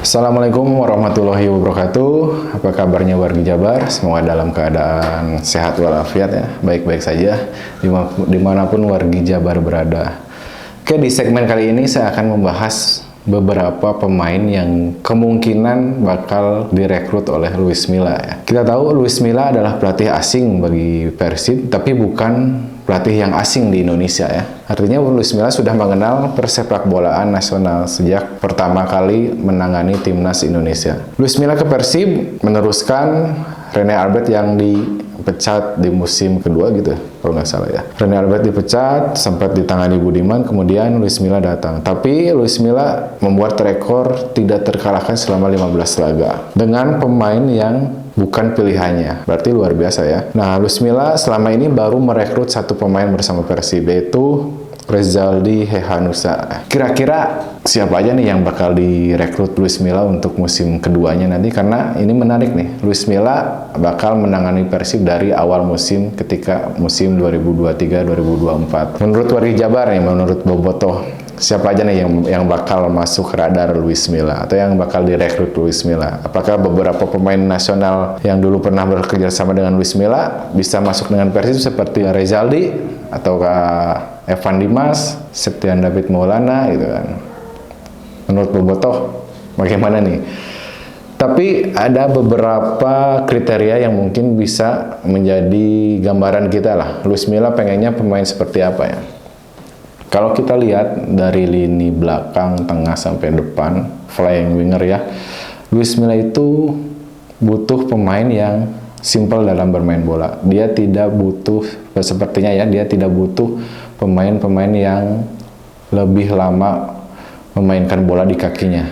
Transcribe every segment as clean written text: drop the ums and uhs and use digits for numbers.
Assalamualaikum warahmatullahi wabarakatuh. Apa kabarnya wargi Jabar? Semoga dalam keadaan sehat walafiat ya, baik-baik saja dimanapun wargi Jabar berada. Oke, di segmen kali ini saya akan membahas beberapa pemain yang kemungkinan bakal direkrut oleh Luis Milla ya. Kita tahu Luis Milla adalah pelatih asing bagi Persib, tapi bukan pelatih yang asing di Indonesia ya. Artinya Luis Milla sudah mengenal persepak bolaan nasional sejak pertama kali menangani timnas Indonesia. Luis Milla ke Persib meneruskan Rene Albert yang dipecat di musim kedua gitu kalau nggak salah ya. Rene Albert dipecat, sempat ditangani Budiman, kemudian Luis Milla datang. Tapi Luis Milla membuat rekor tidak terkalahkan selama 15 laga dengan pemain yang bukan pilihannya. Berarti luar biasa ya. Nah, Luis Milla selama ini baru merekrut satu pemain bersama Persib, yaitu Rezaldi Hehanussa. Kira-kira siapa aja nih yang bakal direkrut Luis Milla untuk musim keduanya nanti? Karena ini menarik nih. Luis Milla bakal menangani Persib dari awal musim ketika musim 2023-2024. Menurut wargi Jabar nih, menurut Bobotoh, siapa aja nih yang bakal masuk radar Luis Milla atau yang bakal direkrut Luis Milla? Apakah beberapa pemain nasional yang dulu pernah bekerja sama dengan Luis Milla bisa masuk dengan Persib seperti Rezaldi ataukah Evan Dimas, Septian David Maulana gitu kan. Menurut Bobotoh bagaimana nih? Tapi ada beberapa kriteria yang mungkin bisa menjadi gambaran kita lah. Luis Milla pengennya pemain seperti apa ya? Kalau kita lihat dari lini belakang, tengah sampai depan, flying winger ya, Luis Milla itu butuh pemain yang simple dalam bermain bola. Dia tidak butuh, sepertinya ya, dia tidak butuh pemain-pemain yang lebih lama memainkan bola di kakinya.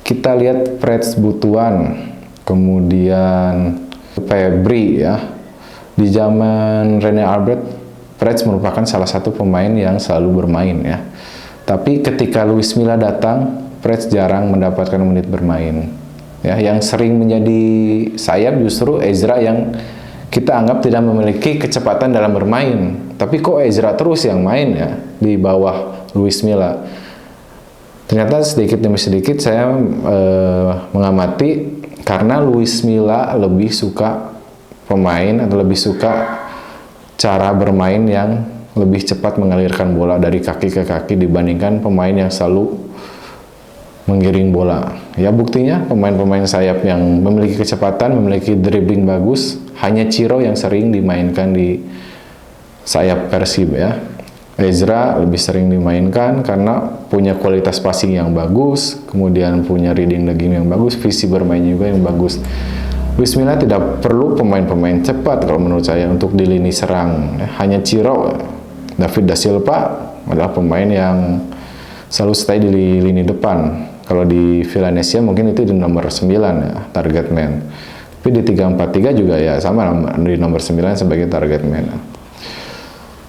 Kita lihat Prets Butuan, kemudian Febri ya. Di zaman Rene Albert, Prets merupakan salah satu pemain yang selalu bermain ya. Tapi ketika Luis Milla datang, Prets jarang mendapatkan menit bermain. Ya, yang sering menjadi sayap justru Ezra yang kita anggap tidak memiliki kecepatan dalam bermain. Tapi kok Ezra terus yang main ya di bawah Luis Milla. Ternyata sedikit demi sedikit saya mengamati karena Luis Milla lebih suka pemain atau lebih suka cara bermain yang lebih cepat mengalirkan bola dari kaki ke kaki dibandingkan pemain yang selalu menggiring bola. Ya buktinya pemain-pemain sayap yang memiliki kecepatan, memiliki dribbling bagus, hanya Ciro yang sering dimainkan di sayap Persib ya. Ezra lebih sering dimainkan karena punya kualitas passing yang bagus, kemudian punya reading the game yang bagus, visi bermain juga yang bagus. Luis Milla tidak perlu pemain-pemain cepat kalau menurut saya untuk di lini serang. Hanya Ciro, David da Silva adalah pemain yang selalu stay di lini depan. Kalau di Villanesia mungkin itu di nomor 9 ya, target man. Tapi di 3-4-3 juga ya sama di nomor 9 sebagai target man.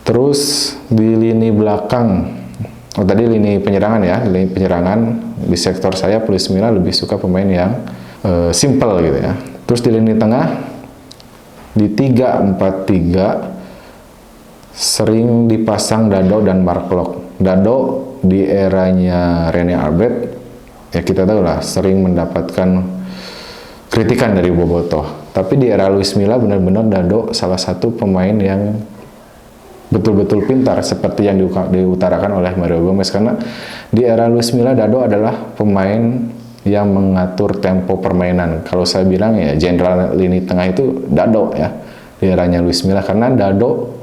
Terus di lini belakang, tadi lini penyerangan ya, lini penyerangan di sektor sayap Luis Milla lebih suka pemain yang simple gitu ya. Terus di lini tengah di 3-4-3 sering dipasang Dado dan Mark Locke. Dado di eranya Rene Albert ya kita tahu lah sering mendapatkan kritikan dari Bobotoh. Tapi di era Luis Milla benar-benar Dado salah satu pemain yang betul-betul pintar seperti yang diutarakan oleh Mario Gomez, karena di era Luis Milla Dado adalah pemain yang mengatur tempo permainan. Kalau saya bilang ya jenderal lini tengah itu Dado ya di eranya Luis Milla, karena Dado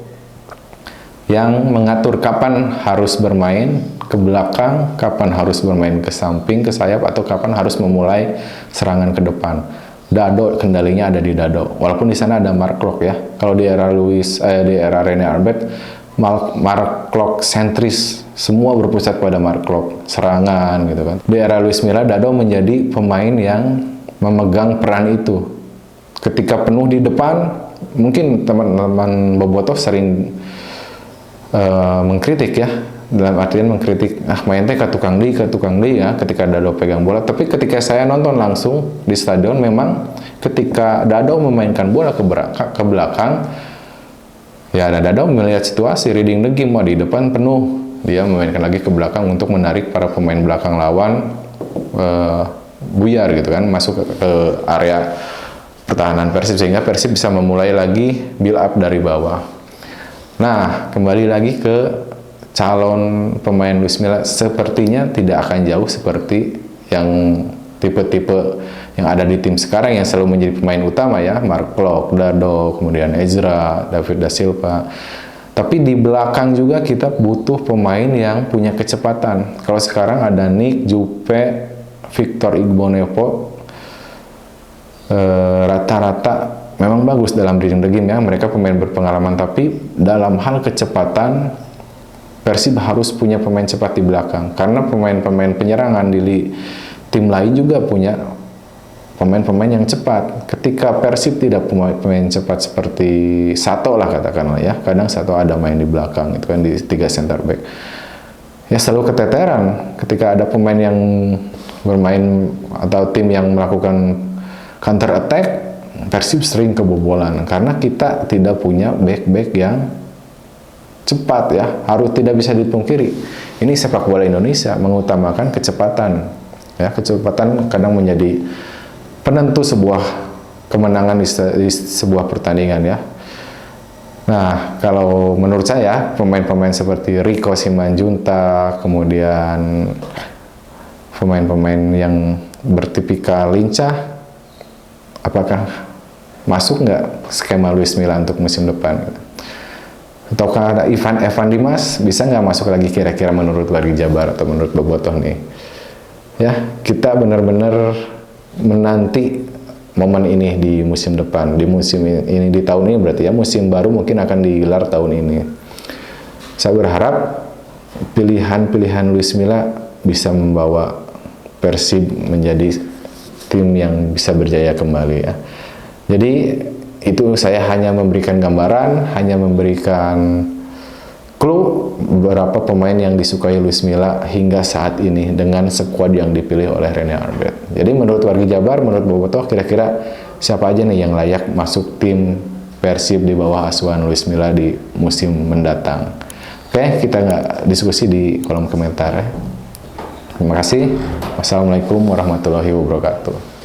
yang mengatur kapan harus bermain ke belakang, kapan harus bermain ke samping, ke sayap, atau kapan harus memulai serangan ke depan. Dado kendalinya ada di Dado. Walaupun di sana ada Mark Locke ya. Kalau di era di era Rene Albert, Mark Locke sentris, semua berpusat pada Mark Locke, serangan gitu kan. Di era Luis Milla, Dado menjadi pemain yang memegang peran itu. Ketika penuh di depan, mungkin teman-teman Bobotoh sering mengkritik ya, dalam artian mengkritik main teh ke tukang di ya ketika Dado pegang bola. Tapi ketika saya nonton langsung di stadion, memang ketika Dado memainkan bola ke belakang ya, Dado melihat situasi, reading the game, di depan penuh, dia memainkan lagi ke belakang untuk menarik para pemain belakang lawan buyar gitu kan, masuk ke area pertahanan Persib, sehingga Persib bisa memulai lagi build up dari bawah. Nah, kembali lagi ke calon pemain Luis Milla, sepertinya tidak akan jauh seperti yang tipe-tipe yang ada di tim sekarang yang selalu menjadi pemain utama ya, Mark Klok, Dado, kemudian Ezra, David da Silva. Tapi di belakang juga kita butuh pemain yang punya kecepatan. Kalau sekarang ada Nick, Jupe, Victor Igbonevo, rata-rata memang bagus dalam reading the game ya, mereka pemain berpengalaman, tapi dalam hal kecepatan Persib harus punya pemain cepat di belakang, karena pemain-pemain penyerangan di tim lain juga punya pemain-pemain yang cepat. Ketika Persib tidak punya pemain cepat seperti Sato lah katakanlah ya, kadang Sato ada main di belakang itu kan di 3 center back, ya selalu keteteran ketika ada pemain yang bermain atau tim yang melakukan counter attack. Persib sering kebobolan karena kita tidak punya back-back yang cepat ya, harus tidak bisa dipungkiri. Ini sepak bola Indonesia mengutamakan kecepatan. Ya, kecepatan kadang menjadi penentu sebuah kemenangan di sebuah pertandingan ya. Nah, kalau menurut saya pemain-pemain seperti Rico Simanjuntak, kemudian pemain-pemain yang bertipikal lincah, apakah masuk nggak skema Luis Milla untuk musim depan? Ataukah ada Evan Dimas, bisa nggak masuk lagi kira-kira menurut wargi Jabar atau menurut Bobotoh nih? Ya, kita benar-benar menanti momen ini di musim depan, di musim ini, di tahun ini berarti ya, musim baru mungkin akan digelar tahun ini. Saya berharap pilihan-pilihan Luis Milla bisa membawa Persib menjadi tim yang bisa berjaya kembali ya. Jadi itu saya hanya memberikan gambaran, hanya memberikan clue beberapa pemain yang disukai Luis Milla hingga saat ini dengan skuad yang dipilih oleh Rene Albert. Jadi menurut wargi Jabar, menurut Bobotoh, kira-kira siapa aja nih yang layak masuk tim Persib di bawah asuhan Luis Milla di musim mendatang? Oke, kita nggak diskusi di kolom komentar ya. Terima kasih. Wassalamualaikum warahmatullahi wabarakatuh.